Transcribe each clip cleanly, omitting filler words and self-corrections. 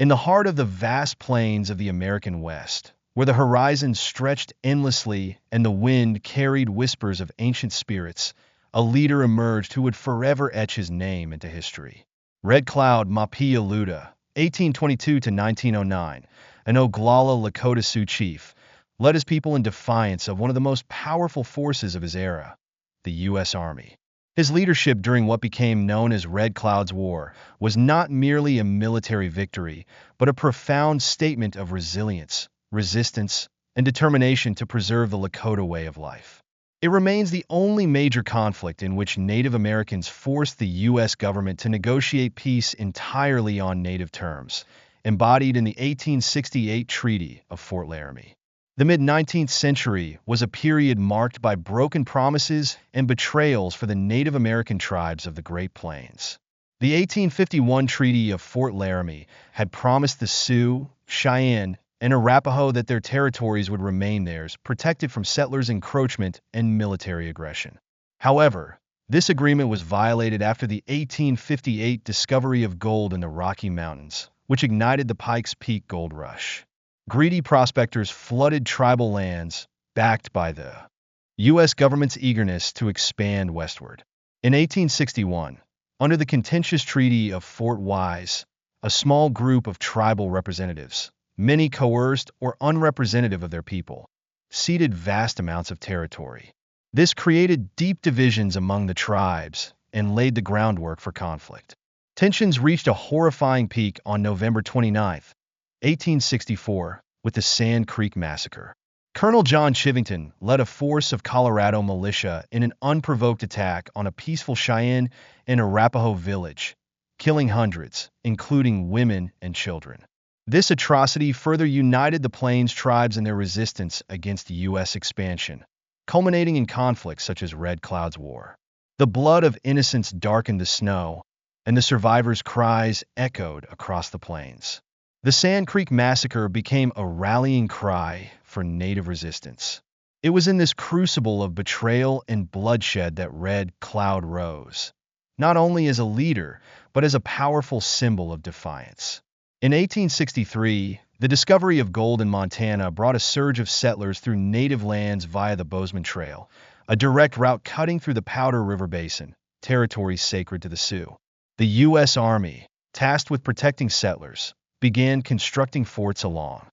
In the heart of the vast plains of the American West, where the horizon stretched endlessly and the wind carried whispers of ancient spirits, a leader emerged who would forever etch his name into history. Red Cloud Mapi Aluda, 1822 to 1909, an Oglala Lakota Sioux chief, led his people in defiance of one of the most powerful forces of his era, the U.S. Army. His leadership during what became known as Red Cloud's War was not merely a military victory, but a profound statement of resilience, resistance, and determination to preserve the Lakota way of life. It remains the only major conflict in which Native Americans forced the U.S. government to negotiate peace entirely on Native terms, embodied in the 1868 Treaty of Fort Laramie. The mid-19th century was a period marked by broken promises and betrayals for the Native American tribes of the Great Plains. The 1851 Treaty of Fort Laramie had promised the Sioux, Cheyenne, and Arapaho that their territories would remain theirs, protected from settlers' encroachment and military aggression. However, this agreement was violated after the 1858 discovery of gold in the Rocky Mountains, which ignited the Pikes Peak gold rush. Greedy prospectors flooded tribal lands, backed by the U.S. government's eagerness to expand westward. In 1861, under the contentious Treaty of Fort Wise, a small group of tribal representatives, many coerced or unrepresentative of their people, ceded vast amounts of territory. This created deep divisions among the tribes and laid the groundwork for conflict. Tensions reached a horrifying peak on November 29, 1864, with the Sand Creek Massacre. Colonel John Chivington led a force of Colorado militia in an unprovoked attack on a peaceful Cheyenne and Arapaho village, killing hundreds, including women and children. This atrocity further united the Plains tribes in their resistance against U.S. expansion, culminating in conflicts such as Red Cloud's War. The blood of innocents darkened the snow, and the survivors' cries echoed across the plains. The Sand Creek Massacre became a rallying cry for Native resistance. It was in this crucible of betrayal and bloodshed that Red Cloud rose, not only as a leader, but as a powerful symbol of defiance. In 1863, the discovery of gold in Montana brought a surge of settlers through native lands via the Bozeman Trail, a direct route cutting through the Powder River Basin, territory sacred to the Sioux. The U.S. Army, tasked with protecting settlers, began constructing forts along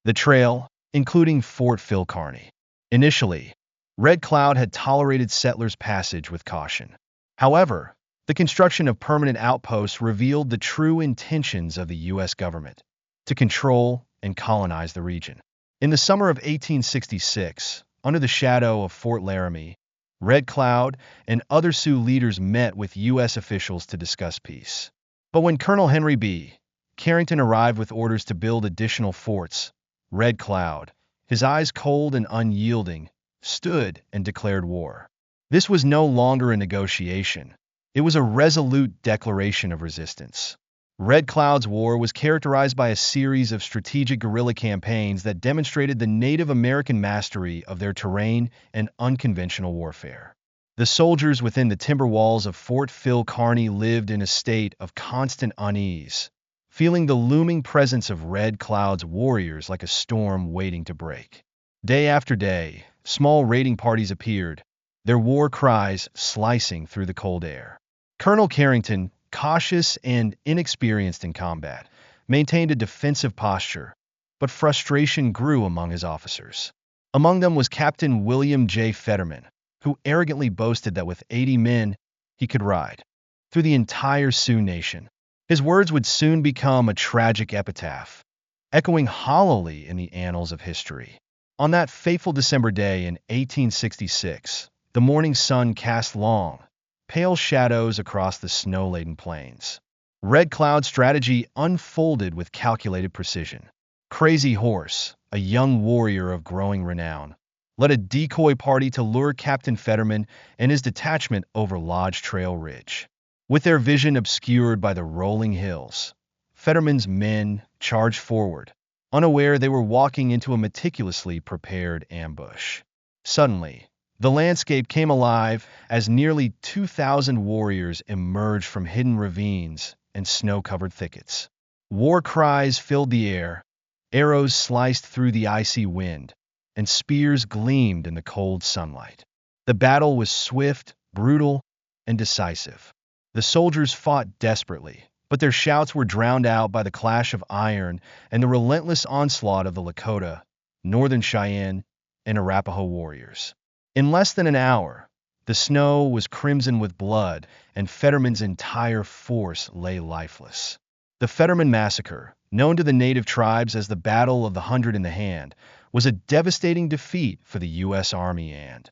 the trail, including Fort Phil Kearny. Initially, Red Cloud had tolerated settlers' passage with caution. However, the construction of permanent outposts revealed the true intentions of the U.S. government to control and colonize the region. In the summer of 1866, under the shadow of Fort Laramie, Red Cloud and other Sioux leaders met with U.S. officials to discuss peace. But when Colonel Henry B. Carrington arrived with orders to build additional forts, Red Cloud, his eyes cold and unyielding, stood and declared war. This was no longer a negotiation. It was a resolute declaration of resistance. Red Cloud's War was characterized by a series of strategic guerrilla campaigns that demonstrated the Native American mastery of their terrain and unconventional warfare. The soldiers within the timber walls of Fort Phil Kearny lived in a state of constant unease, feeling the looming presence of Red Cloud's warriors like a storm waiting to break. Day after day, small raiding parties appeared, their war cries slicing through the cold air. Colonel Carrington, cautious and inexperienced in combat, maintained a defensive posture, but frustration grew among his officers. Among them was Captain William J. Fetterman, who arrogantly boasted that with 80 men, he could ride through the entire Sioux nation. His words would soon become a tragic epitaph, echoing hollowly in the annals of history. On that fateful December day in 1866, the morning sun cast long, pale shadows across the snow-laden plains. Red Cloud's strategy unfolded with calculated precision. Crazy Horse, a young warrior of growing renown, led a decoy party to lure Captain Fetterman and his detachment over Lodge Trail Ridge. With their vision obscured by the rolling hills, Fetterman's men charged forward, unaware they were walking into a meticulously prepared ambush. Suddenly, the landscape came alive as nearly 2,000 warriors emerged from hidden ravines and snow-covered thickets. War cries filled the air, arrows sliced through the icy wind, and spears gleamed in the cold sunlight. The battle was swift, brutal, and decisive. The soldiers fought desperately, but their shouts were drowned out by the clash of iron and the relentless onslaught of the Lakota, Northern Cheyenne, and Arapaho warriors. In less than an hour, the snow was crimson with blood, and Fetterman's entire force lay lifeless. The Fetterman Massacre, known to the native tribes as the Battle of the Hundred in the Hand, was a devastating defeat for the U.S. Army and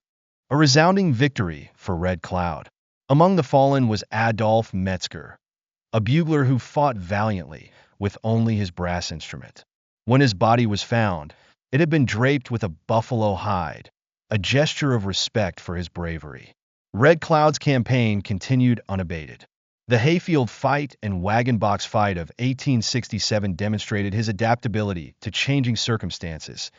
a resounding victory for Red Cloud. Among the fallen was Adolph Metzger, a bugler who fought valiantly with only his brass instrument. When his body was found, it had been draped with a buffalo hide, a gesture of respect for his bravery. Red Cloud's campaign continued unabated. The Hayfield Fight and Wagon Box Fight of 1867 demonstrated his adaptability to changing circumstances,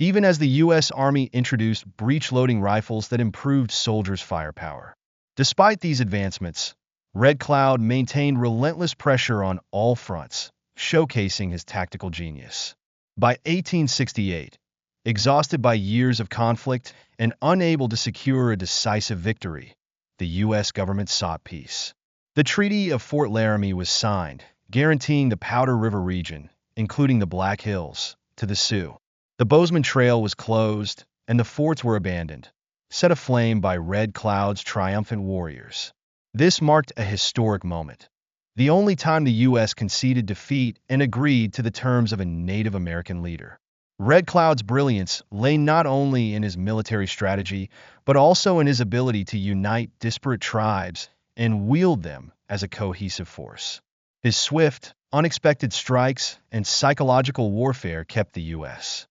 even as the U.S. Army introduced breech-loading rifles that improved soldiers' firepower. Despite these advancements, Red Cloud maintained relentless pressure on all fronts, showcasing his tactical genius. By 1868, exhausted by years of conflict and unable to secure a decisive victory, the U.S. government sought peace. The Treaty of Fort Laramie was signed, guaranteeing the Powder River region, including the Black Hills, to the Sioux. The Bozeman Trail was closed, and the forts were abandoned, set aflame by Red Cloud's triumphant warriors. This marked a historic moment, the only time the U.S. conceded defeat and agreed to the terms of a Native American leader. Red Cloud's brilliance lay not only in his military strategy, but also in his ability to unite disparate tribes and wield them as a cohesive force. His swift, unexpected strikes and psychological warfare kept the U.S.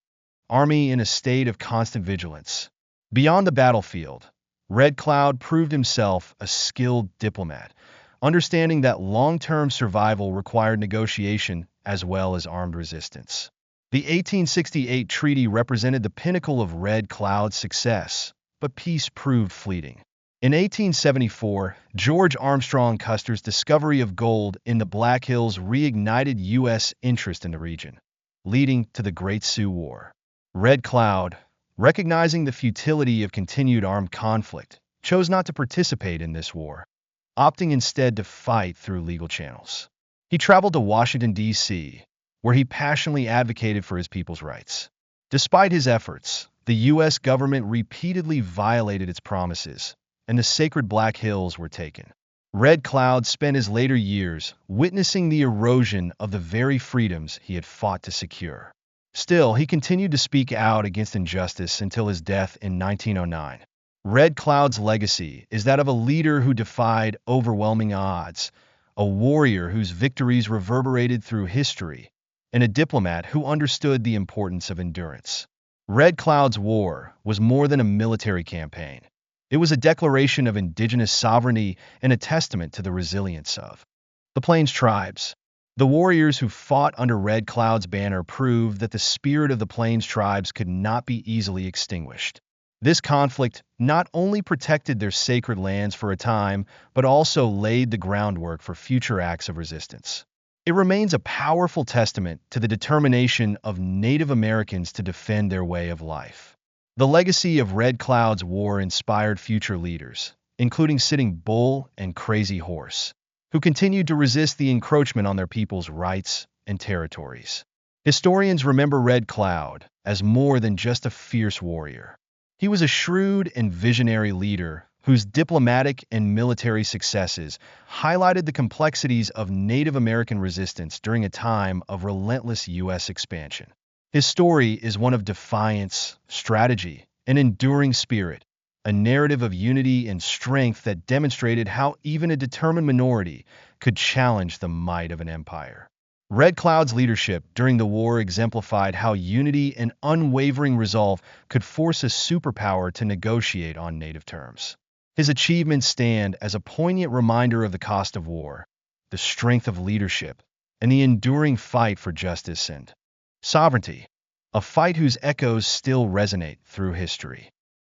Army in a state of constant vigilance. Beyond the battlefield, Red Cloud proved himself a skilled diplomat, understanding that long-term survival required negotiation as well as armed resistance. The 1868 treaty represented the pinnacle of Red Cloud's success, but peace proved fleeting. In 1874, George Armstrong Custer's discovery of gold in the Black Hills reignited U.S. interest in the region, leading to the Great Sioux War. Red Cloud, recognizing the futility of continued armed conflict, chose not to participate in this war, opting instead to fight through legal channels. He traveled to Washington, D.C., where he passionately advocated for his people's rights. Despite his efforts, the U.S. government repeatedly violated its promises, and the sacred Black Hills were taken. Red Cloud spent his later years witnessing the erosion of the very freedoms he had fought to secure. Still, he continued to speak out against injustice until his death in 1909. Red Cloud's legacy is that of a leader who defied overwhelming odds, a warrior whose victories reverberated through history, and a diplomat who understood the importance of endurance. Red Cloud's War was more than a military campaign. It was a declaration of indigenous sovereignty and a testament to the resilience of the Plains tribes. The warriors who fought under Red Cloud's banner proved that the spirit of the Plains tribes could not be easily extinguished. This conflict not only protected their sacred lands for a time, but also laid the groundwork for future acts of resistance. It remains a powerful testament to the determination of Native Americans to defend their way of life. The legacy of Red Cloud's War inspired future leaders, including Sitting Bull and Crazy Horse, who continued to resist the encroachment on their people's rights and territories. Historians remember Red Cloud as more than just a fierce warrior. He was a shrewd and visionary leader whose diplomatic and military successes highlighted the complexities of Native American resistance during a time of relentless U.S. expansion. His story is one of defiance, strategy, and enduring spirit, a narrative of unity and strength that demonstrated how even a determined minority could challenge the might of an empire. Red Cloud's leadership during the war exemplified how unity and unwavering resolve could force a superpower to negotiate on native terms. His achievements stand as a poignant reminder of the cost of war, the strength of leadership, and the enduring fight for justice and sovereignty, a fight whose echoes still resonate through history.